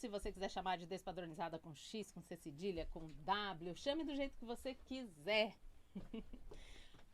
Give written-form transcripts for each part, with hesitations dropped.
se você quiser chamar de despadronizada com X, com C cedilha, com W, chame do jeito que você quiser.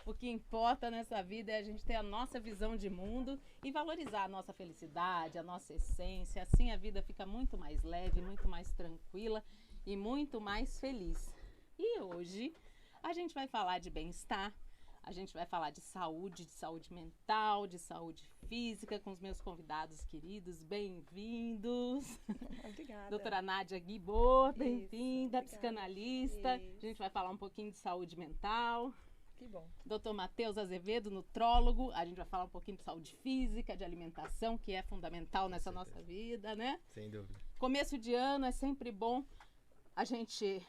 O que importa nessa vida é a gente ter a nossa visão de mundo e valorizar a nossa felicidade, a nossa essência. Assim a vida fica muito mais leve, muito mais tranquila e muito mais feliz. E hoje a gente vai falar de bem-estar, a gente vai falar de saúde mental, de saúde física com os meus convidados queridos. Bem-vindos! Obrigada. Doutora Nádia Guibor, bem-vinda, obrigada. psicanalista. Isso. A gente vai falar um pouquinho de saúde mental. Que bom. Dr. Matheus Azevedo, nutrólogo. A gente vai falar um pouquinho de saúde física, de alimentação, que é fundamental nessa nossa vida, né? Sem dúvida. Começo de ano é sempre bom a gente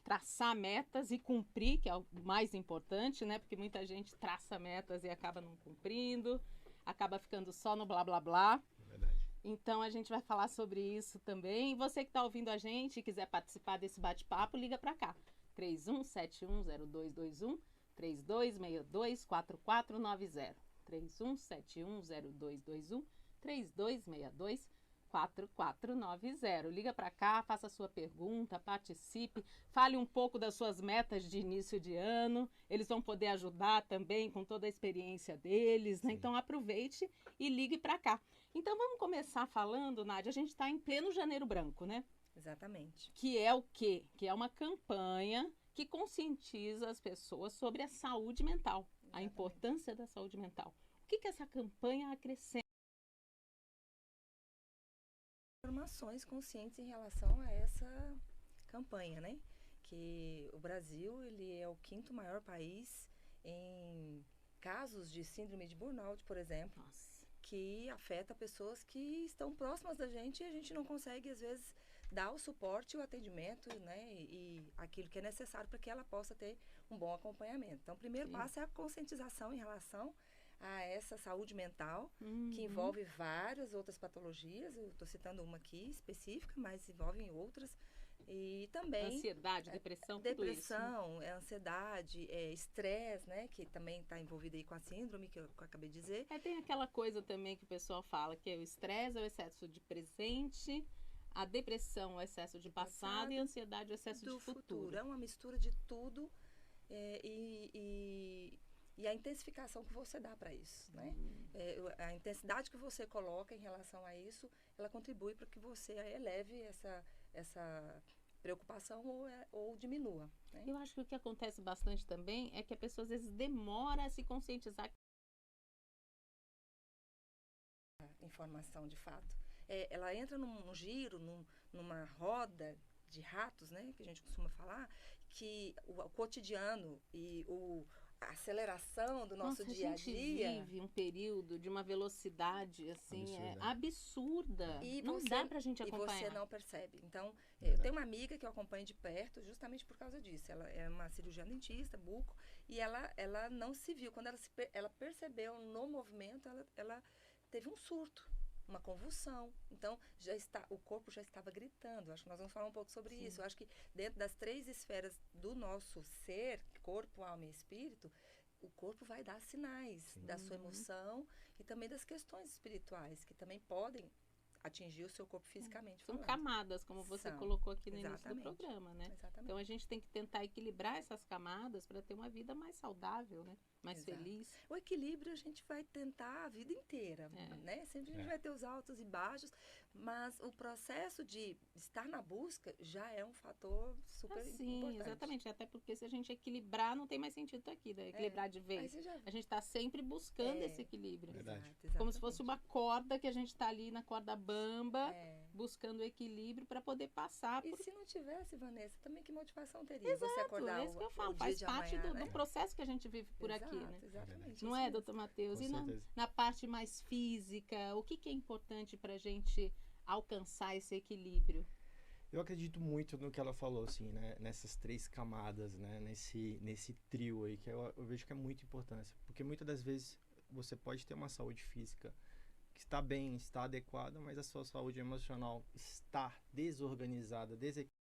traçar metas e cumprir, que é o mais importante, né? Porque muita gente traça metas e acaba não cumprindo, acaba ficando só no blá blá blá. Verdade. Então a gente vai falar sobre isso também. E você que está ouvindo a gente e quiser participar desse bate-papo, liga para cá. 31710221, 3262-4490. 31710221, 3262-4490. Liga para cá, faça a sua pergunta, participe, fale um pouco das suas metas de início de ano. Eles vão poder ajudar também com toda a experiência deles, né? Então aproveite e ligue para cá. Então vamos começar falando, Nádia, a gente está em pleno Janeiro Branco, né? Exatamente. Que é o quê? Que é uma campanha que conscientiza as pessoas sobre a saúde mental, Exatamente. a importância da saúde mental. O que essa campanha acrescenta? Informações conscientes em relação a essa campanha, né? Que o Brasil, ele é o 5º maior país em casos de síndrome de burnout, por exemplo. Nossa. Que afeta pessoas que estão próximas da gente e a gente não consegue, às vezes, dar o suporte, o atendimento, né, e aquilo que é necessário para que ela possa ter um bom acompanhamento. Então, o primeiro passo é a conscientização em relação a essa saúde mental, que envolve várias outras patologias. Eu estou citando uma aqui específica, mas envolvem outras. E também Ansiedade, depressão, tudo depressão, isso, né? Ansiedade, estresse, né, que também está envolvido aí com a síndrome que eu acabei de dizer. Tem aquela coisa também que o pessoal fala, que é o estresse, é o excesso de presente, a depressão, o excesso de passado e a ansiedade, o excesso de futuro. É uma mistura de tudo e a intensificação que você dá para isso, né? A intensidade que você coloca em relação a isso, ela contribui para que você eleve essa preocupação ou diminua, né? Eu acho que o que acontece bastante também é que a pessoa às vezes demora a se conscientizar. A informação de fato. Ela entra num giro, numa roda de ratos, né, que a gente costuma falar, que o cotidiano e a aceleração do nosso dia a dia... A gente vive um período de uma velocidade, assim, Absurda. absurda. E não dá pra gente acompanhar. E você não percebe. Então, eu tenho uma amiga que eu acompanho de perto justamente por causa disso. Ela é uma cirurgiã dentista, buco, e ela não se viu. Quando ela percebeu no movimento, ela teve um surto, uma convulsão. Então, o corpo já estava gritando. Acho que nós vamos falar um pouco sobre isso. Eu acho que dentro das 3 esferas do nosso ser, corpo, alma e espírito, o corpo vai dar sinais da sua emoção e também das questões espirituais, que também podem atingir o seu corpo fisicamente São falando. camadas, como você colocou aqui no início do programa, né? Exatamente. Então a gente tem que tentar equilibrar essas camadas para ter uma vida mais saudável, né? Mais feliz. O equilíbrio a gente vai tentar a vida inteira, né? Sempre a gente vai ter os altos e baixos, mas o processo de estar na busca já é um fator super importante. Sim, exatamente. Até porque se a gente equilibrar, não tem mais sentido estar aqui, né? Equilibrar de vez. A gente está sempre buscando esse equilíbrio. Verdade. Como se fosse uma corda que a gente está ali na corda bamba, buscando o equilíbrio para poder passar. E se não tivesse, Vanessa, também que motivação teria? Exato, você acordar é isso que eu falo, faz parte do processo que a gente vive por aqui, né? Exatamente. Não é, doutor Matheus? E na parte mais física, o que é importante para a gente alcançar esse equilíbrio? Eu acredito muito no que ela falou, assim, né? Nessas 3 camadas, né? Nesse trio aí, que eu vejo que é muito importante. Porque muitas das vezes você pode ter uma saúde física que está bem, está adequada, mas a sua saúde emocional está desorganizada, desequilibrada.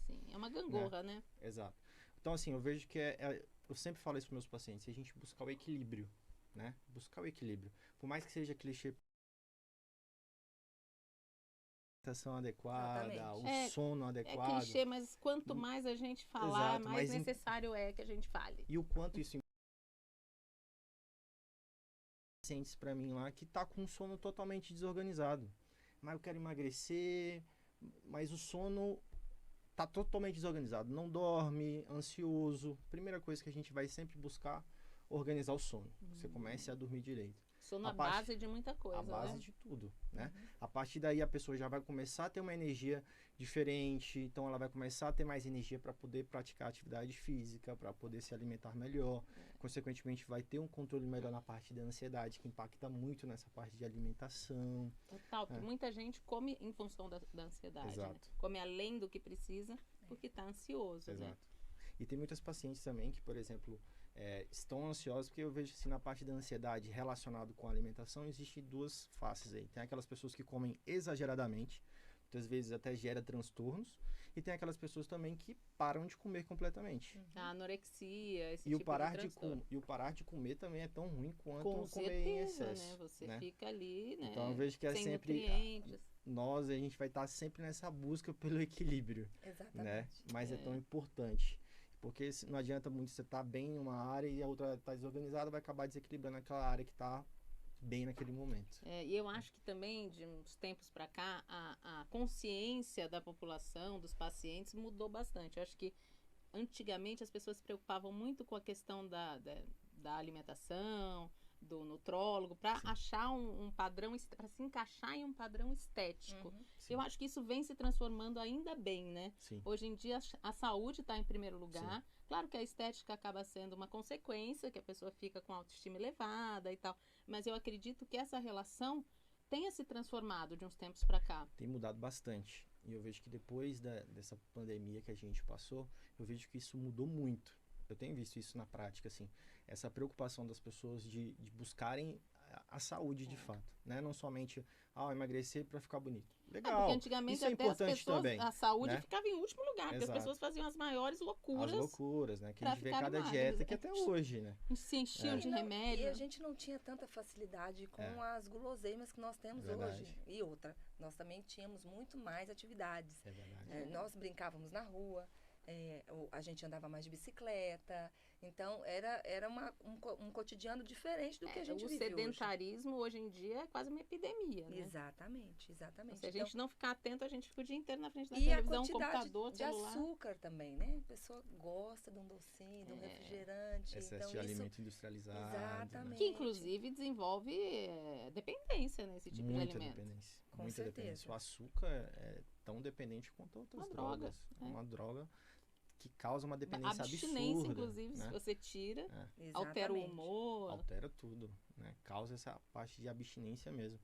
Sim, é uma gangorra, né? Exato. Então, assim, eu vejo que eu sempre falo isso para meus pacientes, a gente buscar o equilíbrio, né? Buscar o equilíbrio. Por mais que seja clichê alimentação adequada, Exatamente. o sono É adequado. clichê, mas quanto mais a gente falar, Exato, mais mas necessário é que a gente fale. E o quanto isso pacientes para mim lá que tá com o sono totalmente desorganizado. Mas eu quero emagrecer, mas o sono tá totalmente desorganizado. Não dorme, ansioso. Primeira coisa que a gente vai sempre buscar, organizar o sono. Você comece a dormir direito. Sono A a parte- base de muita coisa, A base né? de tudo, né? A partir daí a pessoa já vai começar a ter uma energia diferente, então ela vai começar a ter mais energia para poder praticar atividade física, para poder se alimentar melhor. Consequentemente, vai ter um controle melhor na parte da ansiedade, que impacta muito nessa parte de alimentação. Total, porque muita gente come em função da ansiedade, né? Exato. Come além do que precisa, porque tá ansioso, né? Exato. E tem muitas pacientes também que, por exemplo, estão ansiosas, porque eu vejo assim, na parte da ansiedade relacionado com a alimentação, existem duas faces aí. Tem aquelas pessoas que comem exageradamente, muitas vezes até gera transtornos, e tem aquelas pessoas também que param de comer completamente. A anorexia, esse E o tipo parar de de transtorno. e o parar de comer também é tão ruim quanto Com comer em certeza, excesso. né? Você né? fica ali, né? Então eu vejo que é sem sempre nutrientes. a gente vai estar sempre nessa busca pelo equilíbrio, né? Exatamente. Mas é tão importante. Porque não adianta muito você estar bem em uma área e a outra está desorganizada, vai acabar desequilibrando aquela área que está bem naquele momento. E eu acho que também, de uns tempos para cá, a consciência da população, dos pacientes, mudou bastante. Eu acho que antigamente as pessoas se preocupavam muito com a questão da alimentação, do nutrólogo, para achar um padrão, para se encaixar em um padrão estético. Sim. Eu acho que isso vem se transformando ainda bem, né? Sim. Hoje em dia a saúde está em primeiro lugar. Claro que a estética acaba sendo uma consequência, que a pessoa fica com a autoestima elevada e tal. Mas eu acredito que essa relação tenha se transformado de uns tempos para cá. Tem mudado bastante. E eu vejo que depois dessa pandemia que a gente passou, eu vejo que isso mudou muito. Eu tenho visto isso na prática, assim. Essa preocupação das pessoas de buscarem a saúde de fato, né? Não somente emagrecer para ficar bonito. Legal. Porque antigamente isso é até as importante pessoas, também, a saúde né? ficava em último lugar, porque as Exato. pessoas faziam as maiores loucuras. As loucuras, né? Que a pra gente vê ficarem cada magras. dieta que até hoje, né? Se enchiam de E remédio. a gente não tinha tanta facilidade com as guloseimas que nós temos Verdade. hoje. E outra, nós também tínhamos muito mais atividades. É verdade. Nós brincávamos na rua, a gente andava mais de bicicleta. Então, era um cotidiano diferente do que a gente O vive sedentarismo hoje em dia é quase uma epidemia, né? Exatamente, exatamente. Se a gente não ficar atento, a gente fica o dia inteiro na frente da E a televisão, quantidade computador, de celular. açúcar também, né? A pessoa gosta de um docinho, de um refrigerante. Excesso então de alimento industrializado. Exatamente. Que inclusive desenvolve dependência nesse tipo de Muita alimento. dependência. Com Muita certeza. dependência. O açúcar é tão dependente quanto outras Uma droga, drogas. É né? uma droga que causa uma dependência Abstinência, absurda. inclusive, né? se você tira, Exatamente. altera o humor. Altera tudo, né? Causa essa parte de abstinência mesmo.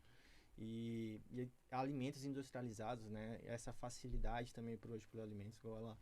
E alimentos industrializados, né? Essa facilidade também hoje por alimentos, igual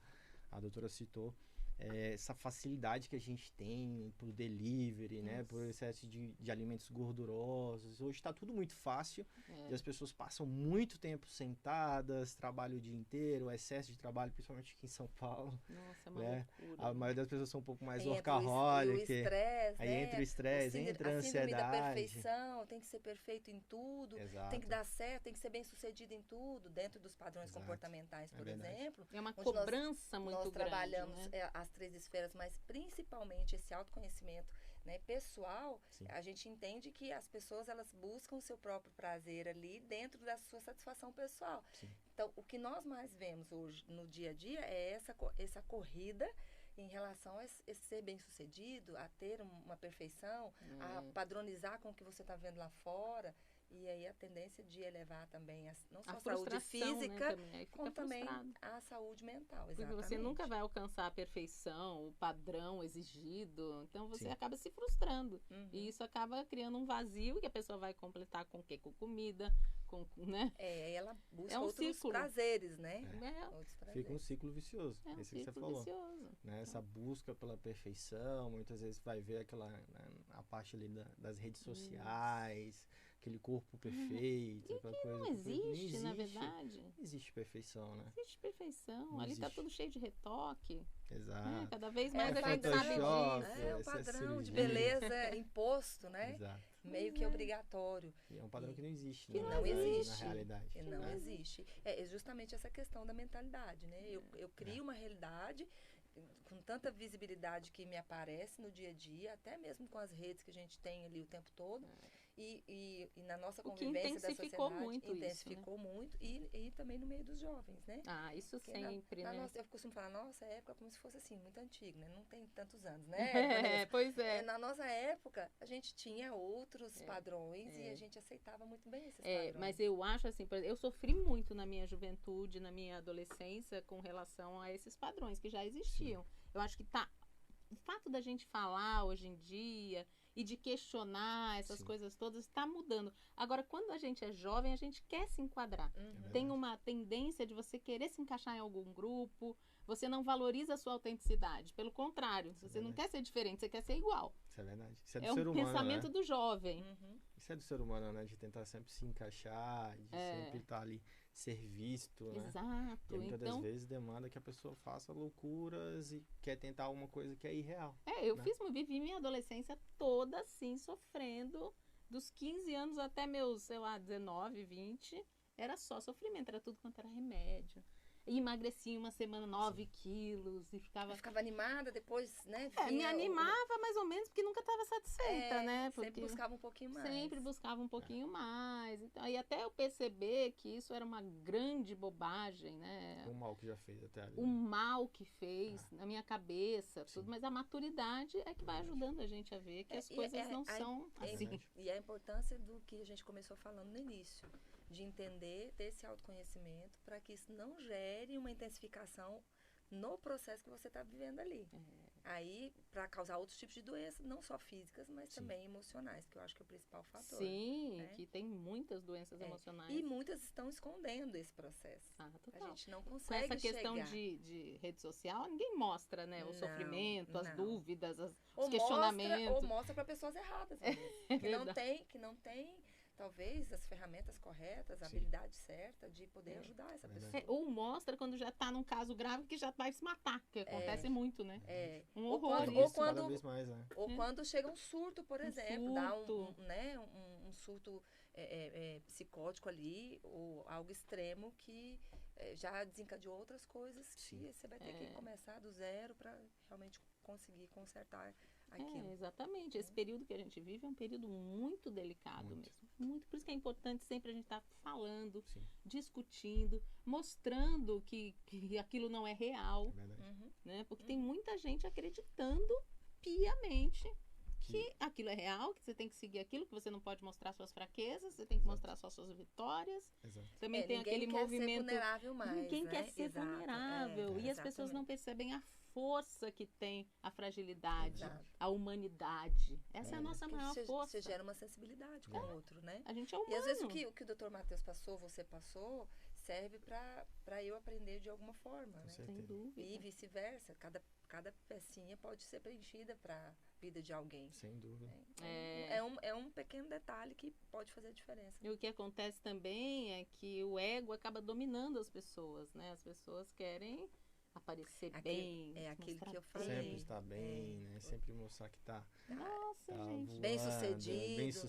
a doutora citou, essa facilidade que a gente tem por delivery, né? Por excesso de alimentos gordurosos. Hoje está tudo muito fácil e as pessoas passam muito tempo sentadas, trabalham o dia inteiro, excesso de trabalho, principalmente aqui em São Paulo. Nossa, é uma né? loucura. A maioria das pessoas são um pouco mais Entra workaholic. o estresse, Aí né? entra o estresse, entra a A síndrome da ansiedade. perfeição, tem que ser perfeito em tudo, Exato. tem que dar certo, tem que ser bem sucedido em tudo, dentro dos padrões Exato. comportamentais, por verdade. exemplo. É uma onde cobrança muito nós grande. trabalhamos né? as 3 esferas, mas principalmente esse autoconhecimento, né, pessoal. Sim. A gente entende que as pessoas elas buscam o seu próprio prazer ali dentro da sua satisfação pessoal. Sim. Então, o que nós mais vemos hoje no dia a dia é essa corrida em relação a ser bem-sucedido, a ter uma perfeição, a padronizar com o que você está vendo lá fora. E aí a tendência de elevar também não só a saúde frustração, física, né, também. Aí fica como também frustrado. a saúde mental. Porque Exatamente. você nunca vai alcançar a perfeição, o padrão exigido. Então você Sim. acaba se frustrando. Uhum. E isso acaba criando um vazio que a pessoa vai completar com o quê? Com comida, né? Ela busca É um outros ciclo. prazeres, né? É, Outros Fica um prazeres. ciclo vicioso. é um Esse que você ciclo falou. vicioso. Né? Essa busca pela perfeição, muitas vezes vai ver aquela a parte ali das redes sociais, aquele corpo perfeito, aquela coisa. Não existe, na verdade. Não existe perfeição, né? Não existe perfeição. Não Ali tá existe. tudo cheio de retoque. Exato. Cada vez mais a gente Photoshop, sabe disso. O essa padrão de cirurgia. beleza imposto, né? Exato. meio que obrigatório. E é um padrão que não existe, Que né? não existe. Na realidade. E não né? existe. É justamente essa questão da mentalidade, né? Eu crio uma realidade com tanta visibilidade que me aparece no dia a dia, até mesmo com as redes que a gente tem ali o tempo todo. E na nossa O que convivência da intensificou sociedade, muito isso, né? intensificou muito. E também no meio dos jovens, né? Ah, isso Porque sempre, né? eu costumo falar, nossa época como se fosse assim, muito antigo, né? Não tem tantos anos, né? É, pois é. Na nossa época, a gente tinha outros padrões e a gente aceitava muito bem esses padrões. Mas eu acho assim, por exemplo, eu sofri muito na minha juventude, na minha adolescência, com relação a esses padrões que já existiam. Eu acho que o fato da gente falar hoje em dia e de questionar essas coisas todas está mudando. Agora, quando a gente é jovem, a gente quer se enquadrar. Tem uma tendência de você querer se encaixar em algum grupo, você não valoriza a sua autenticidade. Pelo contrário, você não quer ser diferente, você quer ser igual. Isso é verdade. Isso é do É ser um humano, pensamento né? do jovem. Isso é do ser humano, né? De tentar sempre se encaixar, de sempre estar ali, ser visto, né? Exato. E muitas das Então, vezes demanda que a pessoa faça loucuras e quer tentar alguma coisa que é irreal. eu né? vivi minha adolescência toda assim, sofrendo, dos 15 anos até meus, sei lá, 19, 20, era só sofrimento, era tudo quanto era remédio. E emagreci em uma semana 9 quilos e ficava... Eu ficava animada, depois, né? me animava mais ou menos, porque nunca estava satisfeita, né? Porque Sempre buscava um pouquinho mais. sempre buscava um pouquinho mais. Então, aí até eu perceber que isso era uma grande bobagem, né? O mal que já fez até ali. O mal que fez na minha cabeça, Sim. tudo, mas a maturidade é que vai ajudando a gente a ver que as coisas não são assim. Verdade. E a importância do que a gente começou falando no início, de entender, ter esse autoconhecimento, para que isso não gere uma intensificação no processo que você está vivendo ali. Aí, para causar outros tipos de doenças, não só físicas, mas também emocionais, que eu acho que é o principal fator. Sim, né? que tem muitas doenças emocionais. E muitas estão escondendo esse processo. Total. A gente não Com consegue essa questão chegar. de rede social, ninguém mostra, né? O sofrimento, as não. dúvidas, os Ou questionamentos. mostra para pessoas erradas mesmo, que não tem talvez as ferramentas corretas, a habilidade certa de poder ajudar essa pessoa. Ou mostra quando já está num caso grave que já vai se matar, que acontece muito, né? Um horror. Cada vez mais, né? Ou quando chega um surto, por exemplo, dá um surto psicótico ali, ou algo extremo que já desencadeou outras coisas que você vai ter que começar do zero para realmente conseguir consertar aquilo. Exatamente. Esse período que a gente vive é um período muito delicado mesmo. Muito. Por isso que é importante sempre a gente estar falando, discutindo, mostrando que aquilo não é real. É verdade. Né? Porque tem muita gente acreditando piamente que aquilo é real, que você tem que seguir aquilo, que você não pode mostrar suas fraquezas, você tem que mostrar só suas vitórias. Exato. Também tem aquele movimento... Ninguém quer ser vulnerável mais, Ninguém quer ser vulnerável. E as pessoas não percebem a força que tem a fragilidade, a humanidade. Essa é a nossa maior força. Você gera uma sensibilidade com o outro, né? A gente é humano. E às vezes o que o Dr. Matheus passou, você passou, serve para eu aprender de alguma forma, né? Sem dúvida. E vice-versa. Cada pecinha pode ser preenchida para a vida de alguém. Sem dúvida. É um pequeno detalhe que pode fazer a diferença. E o que acontece também é que o ego acaba dominando as pessoas, né? As pessoas querem aparecer bem. É aquilo que eu falei. Sempre estar bem, né? Sempre mostrar que tá gente. voando, bem sucedido.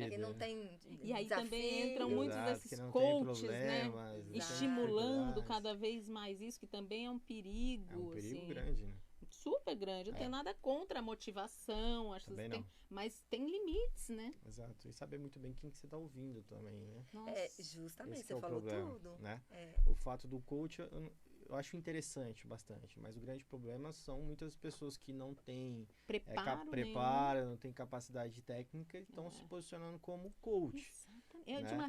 Que não tem E aí desafio. também entram muitos desses coaches, né? Estimulando cada vez mais isso, que também é um perigo. É um perigo assim, grande, né? super grande. Eu não tenho nada contra a motivação, acho Também que não. mas tem limites, né? Exato. E saber muito bem quem que você está ouvindo também, né? Justamente, Esse você é o falou problema, tudo. Né? O fato do coach, eu acho interessante bastante, mas o grande problema são muitas pessoas que não têm preparo, não têm capacidade técnica e estão se posicionando como coach. Exatamente. Né? De uma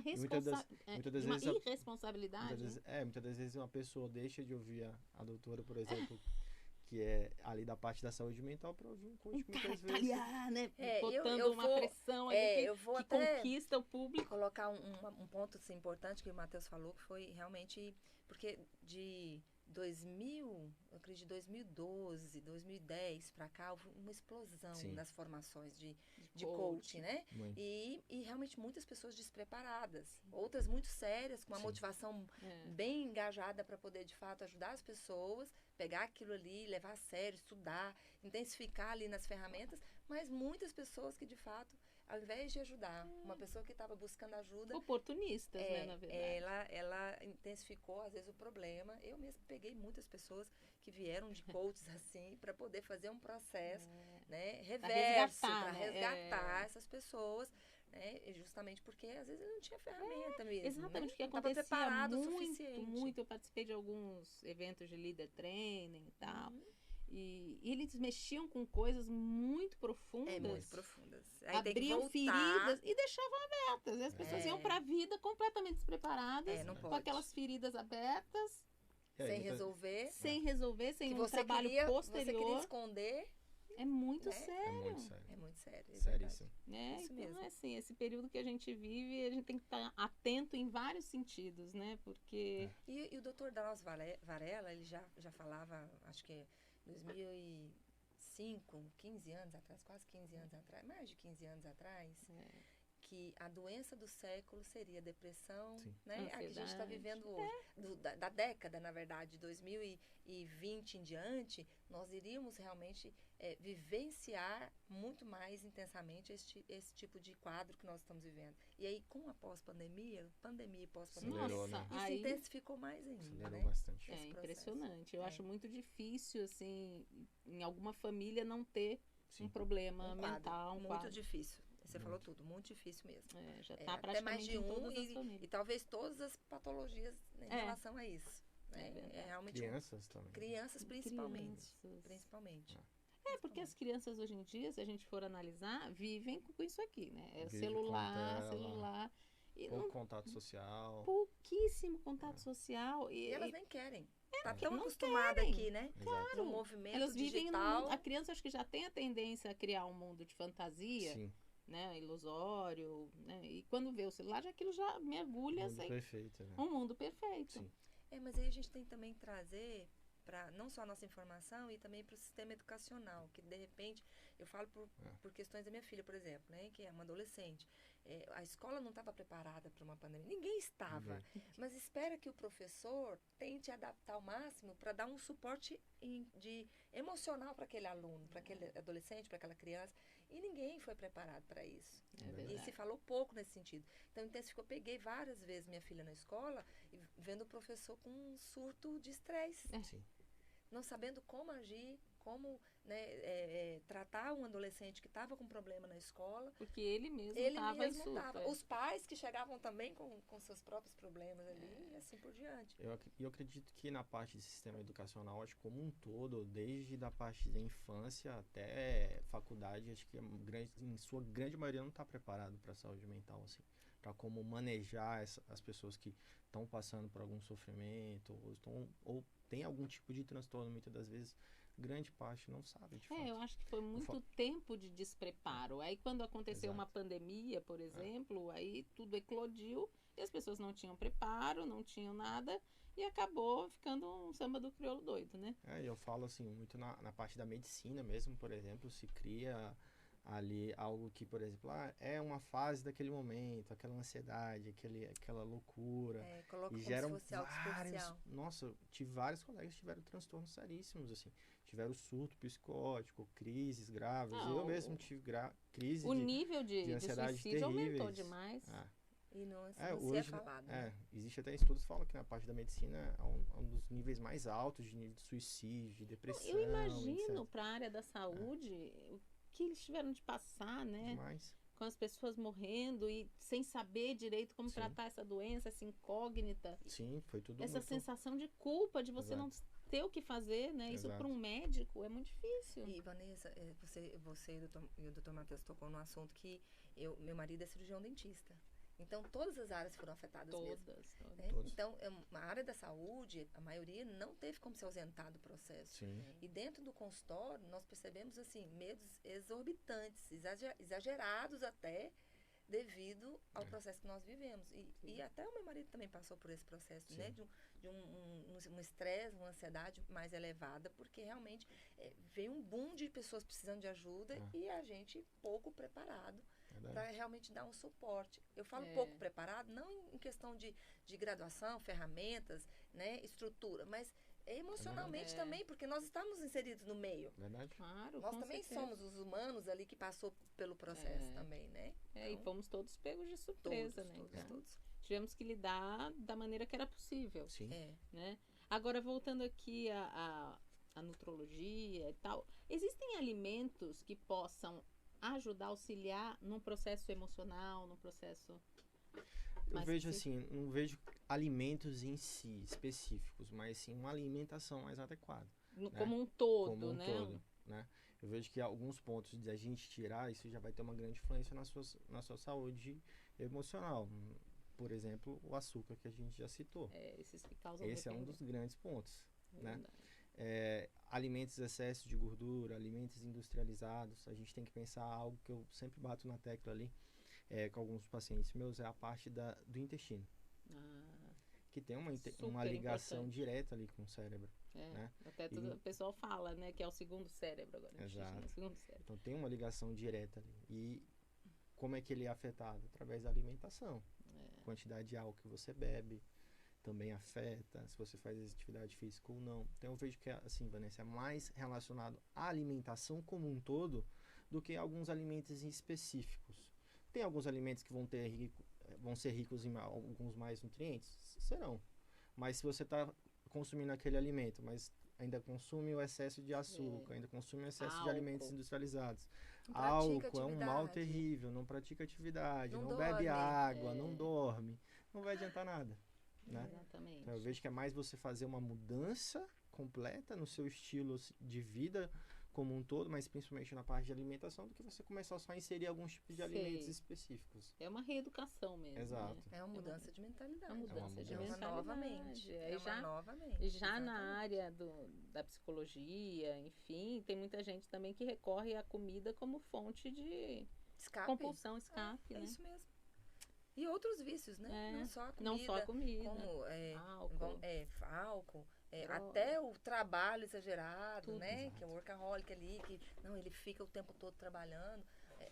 irresponsabilidade. Muitas das vezes uma pessoa deixa de ouvir a doutora, por exemplo, que é ali da parte da saúde mental, para ouvir um coach muitas vezes. Né? Botando uma pressão ali que conquista o público. Colocar um ponto assim, importante que o Matheus falou, que foi realmente porque de 2012, 2010 para cá, houve uma explosão nas formações de coaching, né? E realmente muitas pessoas despreparadas, outras muito sérias, com uma motivação bem engajada para poder, de fato, ajudar as pessoas, pegar aquilo ali, levar a sério, estudar, intensificar ali nas ferramentas, mas muitas pessoas que, de fato, ao invés de ajudar uma pessoa que estava buscando ajuda, Oportunistas, né, na verdade. ela intensificou, às vezes, o problema. Eu mesmo peguei muitas pessoas que vieram de coaches assim, para poder fazer um processo, né, reverso, para resgatar essas pessoas, né, justamente porque, às vezes, ele não tinha ferramenta mesmo. Exatamente, né? o que Não estava acontecia preparado o muito, suficiente. muito. Eu participei de alguns eventos de leader training e tal. E eles mexiam com coisas muito profundas. Muito profundas. Aí abriam feridas e deixavam abertas. E as pessoas iam para a vida completamente despreparadas, não com pode. aquelas feridas abertas. Sem resolver. Sem resolver, sem um trabalho posterior. Você queria esconder. É muito sério. É muito sério. É muito sério. Seríssimo. Isso então, mesmo. assim, esse período que a gente vive, a gente tem que estar atento em vários sentidos, né? Porque... E o Dr. Drauzio Varela, ele já falava, acho que 2005, 15 anos atrás, quase 15 anos atrás, mais de 15 anos atrás, que a doença do século seria a depressão, né? A que a gente está vivendo hoje. Da década, na verdade, de 2020 em diante, nós iríamos realmente vivenciar muito mais intensamente esse tipo de quadro que nós estamos vivendo. E aí, com a pós-pandemia, pandemia e pós-pandemia, isso intensificou mais ainda. Acelerou bastante. É impressionante. Eu acho muito difícil, assim, em alguma família não ter um problema mental. Muito difícil. Você falou tudo, muito difícil mesmo. Já está praticamente mais de um e talvez todas as patologias em relação a isso. Realmente crianças também. Crianças principalmente. Principalmente. Porque as crianças hoje em dia, se a gente for analisar, vivem com isso aqui, né? É celular. E pouco contato social. Pouquíssimo contato social. E elas nem querem. Tá tão acostumada aqui, né? Claro. No movimento elas vivem digital. A criança acho que já tem a tendência a criar um mundo de fantasia. Sim. Né, ilusório, né? E quando vê o celular, aquilo já mergulha um mundo perfeito. Sim. Mas aí a gente tem também que trazer para não só a nossa informação e também para o sistema educacional, que de repente, eu falo por questões da minha filha, por exemplo, né, que é uma adolescente. A escola não estava preparada para uma pandemia, ninguém estava, mas espera que o professor tente adaptar ao máximo para dar um suporte emocional para aquele aluno, para aquele adolescente, para aquela criança, e ninguém foi preparado para isso. E se falou pouco nesse sentido. Então, eu peguei várias vezes minha filha na escola e vendo o professor com um surto de estresse, não sabendo como agir, como tratar um adolescente que estava com problema na escola. Porque ele mesmo estava em surto. Os pais que chegavam também com seus próprios problemas ali e assim por diante. Eu acredito que na parte de sistema educacional, acho que como um todo, desde da parte da infância até faculdade, acho que em sua grande maioria não está preparado para a saúde mental, assim, para como manejar as pessoas que estão passando por algum sofrimento ou tem algum tipo de transtorno, muitas das vezes grande parte não sabe, de fato. Eu acho que foi muito tempo de despreparo. Aí quando aconteceu uma pandemia, por exemplo, aí tudo eclodiu e as pessoas não tinham preparo, não tinham nada e acabou ficando um samba do crioulo doido, né? Eu falo assim, muito na parte da medicina mesmo, por exemplo, se cria ali algo que, por exemplo, é uma fase daquele momento, aquela ansiedade, aquela loucura. Coloca e geram como se fosse algo superficial. Nossa, eu tive vários colegas que tiveram transtornos seríssimos, assim. Tiveram surto psicótico, crises graves. Eu mesmo tive crise nível de ansiedade suicídio terríveis. aumentou demais. E não hoje, é falado. Existe até estudos que falam que na parte da medicina é um dos níveis mais altos de nível de suicídio, de depressão. Eu imagino para a área da saúde o que eles tiveram de passar, né? Demais. Com as pessoas morrendo e sem saber direito como tratar essa doença, essa incógnita. Sim, foi tudo essa sensação de culpa, de você não ter o que fazer, né? Isso para um médico é muito difícil. E, Vanessa, você e o Dr. Matheus tocou num assunto que meu marido é cirurgião dentista. Então, todas as áreas foram afetadas mesmo. Todas. Então, a área da saúde, a maioria não teve como se ausentar do processo. Sim. E dentro do consultório, nós percebemos, assim, medos exorbitantes, exagerados até, devido ao processo que nós vivemos. E até o meu marido também passou por esse processo, né? De um estresse, uma ansiedade mais elevada, porque realmente veio um boom de pessoas precisando de ajuda e a gente pouco preparado para realmente dar um suporte. Eu falo pouco preparado, não em questão de graduação, ferramentas, né, estrutura, mas Emocionalmente É. também, porque nós estamos inseridos no meio. Verdade? Claro, Nós com também certeza. somos os humanos ali que passou pelo processo É. também, né? E Então, fomos todos pegos de surpresa, né? Então, todos. tivemos que lidar da maneira que era possível, Sim. É. né? Agora, voltando aqui à nutrologia e tal, existem alimentos que possam ajudar, auxiliar num processo emocional, num processo... Eu mais vejo específico? assim, não vejo alimentos em si específicos, mas sim uma alimentação mais adequada, Como um todo, como um né? todo, né? Eu vejo que alguns pontos de a gente tirar, isso já vai ter uma grande influência na sua saúde emocional. Por exemplo, o açúcar que a gente já citou. Esses que causam Esse é um dependência. dos grandes pontos, né? Verdade. Alimentos excesso de gordura, alimentos industrializados, a gente tem que pensar algo que eu sempre bato na tecla ali, com alguns pacientes meus, é a parte do intestino, Ah, que tem uma super ligação importante. direta ali com o cérebro, né? Até E- o pessoal fala, né, que é o segundo cérebro agora. O intestino é Exato. o segundo cérebro. Então tem uma ligação direta ali. E como é que ele é afetado? Através da alimentação. Quantidade de álcool que você bebe também afeta, se você faz atividade física ou não. Então eu vejo que, assim, Vanessa, é mais relacionado à alimentação como um todo do que alguns alimentos específicos. Tem alguns alimentos que vão ser ricos em alguns mais nutrientes? Serão. Mas se você está consumindo aquele alimento, mas ainda consome o excesso de açúcar, ainda consome o excesso de alimentos Álcool. industrializados. Não pratica Álcool é um mal atividade. terrível, não pratica atividade, Não não bebe dorme. água, não dorme. Não vai adiantar nada, né? Exatamente. Então, eu vejo que é mais você fazer uma mudança completa no seu estilo de vida como um todo, mas principalmente na parte de alimentação, do que você começar só a inserir alguns tipos de alimentos Sei. específicos. É uma reeducação mesmo. Exato. Né? É uma mudança de mentalidade. É uma mudança de É uma mentalidade. nova mente. Aí É uma nova mente. E já na exatamente. área da psicologia, enfim, tem muita gente também que recorre à comida como fonte de Escape. compulsão, escape, É né? isso mesmo. E outros vícios, né? É, Não só a comida. Não só a comida, Como álcool. álcool, Droga. até o trabalho exagerado, Tudo. né? Exato. Que é o workaholic ali, que não, ele fica o tempo todo trabalhando.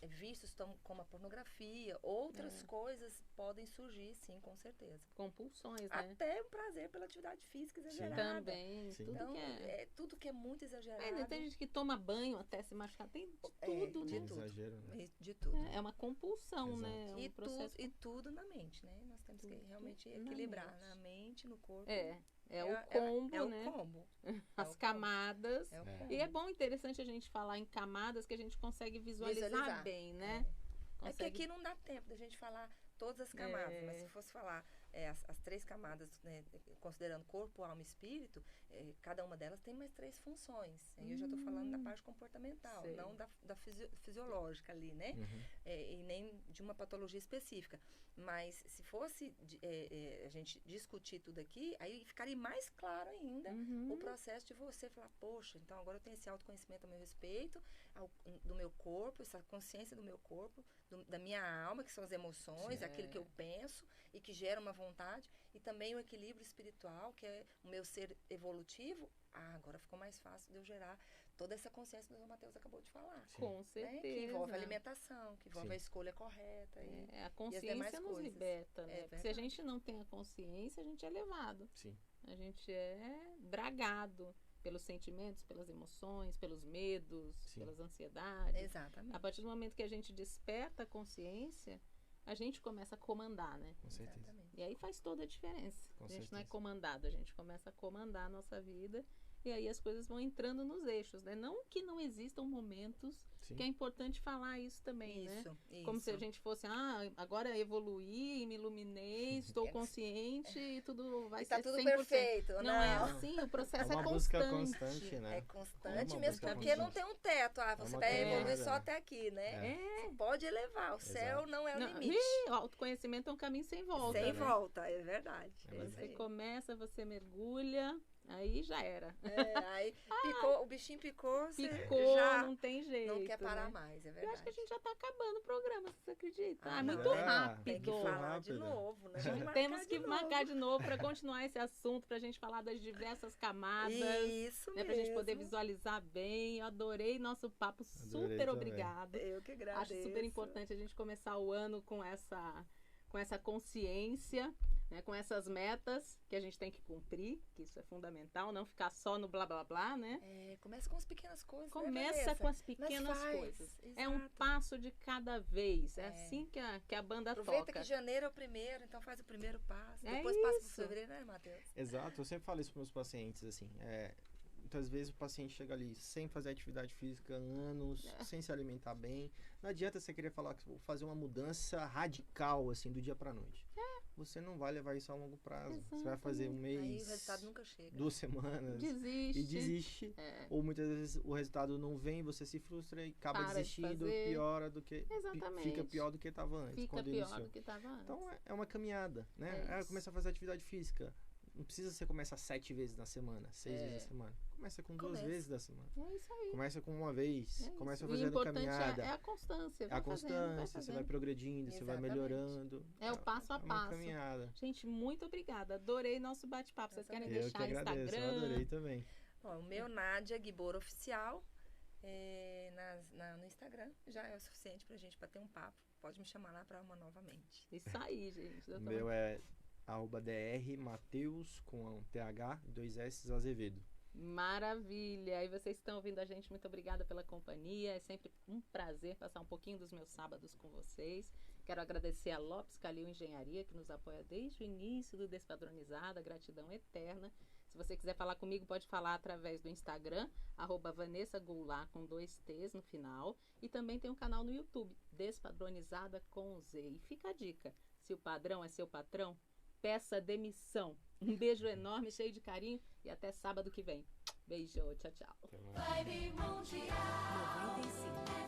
Vícios como a pornografia, outras coisas podem surgir, sim, com certeza. Compulsões, né? Até o prazer pela atividade física exagerada. Também, Sim. tudo Então, que é... tudo que é muito exagerado. Ainda tem gente que toma banho até se machucar, tem de tudo, de né? tudo. Exagero, né? De tudo. É uma compulsão, Exato. né? É um E, processo... e tudo na mente, né? Nós temos que realmente na equilibrar mente. na mente, no corpo. É o combo, né? É o combo. As o combo. camadas. É o É. combo. E é bom, interessante a gente falar em camadas que a gente consegue visualizar bem, né? É que aqui não dá tempo da gente falar todas as camadas, mas se fosse falar as 3 camadas, né, considerando corpo, alma e espírito, cada uma delas tem mais 3 funções. Eu já estou falando da parte comportamental, Sei. não da fisiológica ali, né? Uhum. E nem de uma patologia específica. Mas se fosse a gente discutir tudo aqui, aí ficaria mais claro ainda o processo de você falar, poxa, então agora eu tenho esse autoconhecimento a meu respeito, do meu corpo, essa consciência do meu corpo, da minha alma, que são as emoções, Sim. aquilo que eu penso e que gera uma vontade, e também o equilíbrio espiritual, que é o meu ser evolutivo. Agora ficou mais fácil de eu gerar toda essa consciência que o Matheus acabou de falar. Sim. Com Né? certeza. Que envolve a alimentação, que envolve Sim. a escolha correta. A e demais consciência nos coisas. liberta, né? É Porque se a verdade. gente não tem a consciência, a gente é levado. Sim. A gente é bragado pelos sentimentos, pelas emoções, pelos medos, Sim. pelas ansiedades. Exatamente. A partir do momento que a gente desperta a consciência, a gente começa a comandar, né? Com certeza. Exatamente. E aí faz toda a diferença. Com A gente não é certeza. comandado, a gente começa a comandar a nossa vida e aí as coisas vão entrando nos eixos, né? Não que não existam momentos Sim. que é importante falar isso também, né? Isso. Como se a gente fosse, agora evoluí, me iluminei, estou consciente e tudo vai E ser tá tudo 100%. perfeito. Não é assim, o processo É uma é busca constante. constante, né? É constante É uma mesmo, busca porque não constante. tem um teto. Você uma vai evoluir caminhada, só né? até aqui, né? É. Você pode elevar. O céu Exato. não é o Não, limite. o autoconhecimento é um caminho sem volta. Sem né? volta, é verdade. É É isso Você aí. começa, você mergulha, aí já era. Aí picou, o bichinho picou, você Ficou, já não tem jeito. não quer parar né? mais, é Eu verdade. acho que a gente já tá acabando o programa, você acredita? Ah, Muito não. rápido. Tem que Muito falar de rápido. novo, né? Temos que marcar de novo para continuar esse assunto, para a gente falar das diversas camadas, Isso né, mesmo. para a gente poder visualizar bem. Eu adorei nosso papo, Adorei super também. obrigado. Eu que agradeço. Acho super importante a gente começar o ano com com essa consciência, né, com essas metas que a gente tem que cumprir, que isso é fundamental, não ficar só no blá blá blá, né? Começa com as pequenas coisas. Começa com as pequenas coisas. É um passo de cada vez. É assim que a banda Aproveita toca. que janeiro é o primeiro, então faz o primeiro passo. É Depois passa isso. pro fevereiro, né, Matheus? Exato, eu sempre falo isso para meus pacientes, assim, muitas vezes o paciente chega ali sem fazer atividade física, anos, sem se alimentar bem. Não adianta você querer fazer uma mudança radical, assim, do dia pra noite. Você não vai levar isso a longo prazo. Exatamente. Você vai fazer um mês, Aí o resultado nunca chega. 2 semanas Desiste. e desiste. Ou muitas vezes o resultado não vem, você se frustra e acaba Para de desistindo, fazer. piora do que... Exatamente. Fica pior do que estava antes, Fica quando pior iniciou. do que estava antes. Então é uma caminhada, né? É isso. Começar a fazer atividade física. Não precisa você começar 7 vezes na semana, 6 vezes na semana. Começa com 2 vezes da semana. É isso aí. Começa com uma vez, É começa isso. fazendo O importante caminhada. é a constância. É a constância, você vai fazendo. progredindo, você vai Exatamente. melhorando. É o passo a É uma passo. caminhada. Gente, muito obrigada. Adorei nosso bate-papo. Vocês querem Eu que deixar agradeço, eu Instagram? adorei também. Bom, o meu Nádia Guibor Oficial no Instagram já é o suficiente pra gente bater um papo. Pode me chamar lá pra uma novamente. Isso aí, gente. O meu é @dr Mateus com TH e 2 S Azevedo. Maravilha! E vocês estão ouvindo a gente, muito obrigada pela companhia. É sempre um prazer passar um pouquinho dos meus sábados com vocês. Quero agradecer a Lopes Calil Engenharia, que nos apoia desde o início do Despadronizada. Gratidão eterna. Se você quiser falar comigo, pode falar através do Instagram, @Vanessa Goulart, com 2 T's no final. E também tem um canal no YouTube, Despadronizada com Z. E fica a dica, se o padrão é seu patrão, peça demissão. Um beijo enorme, cheio de carinho e até sábado que vem. Beijo, tchau, tchau. Até mais. Vibe Mundial 95.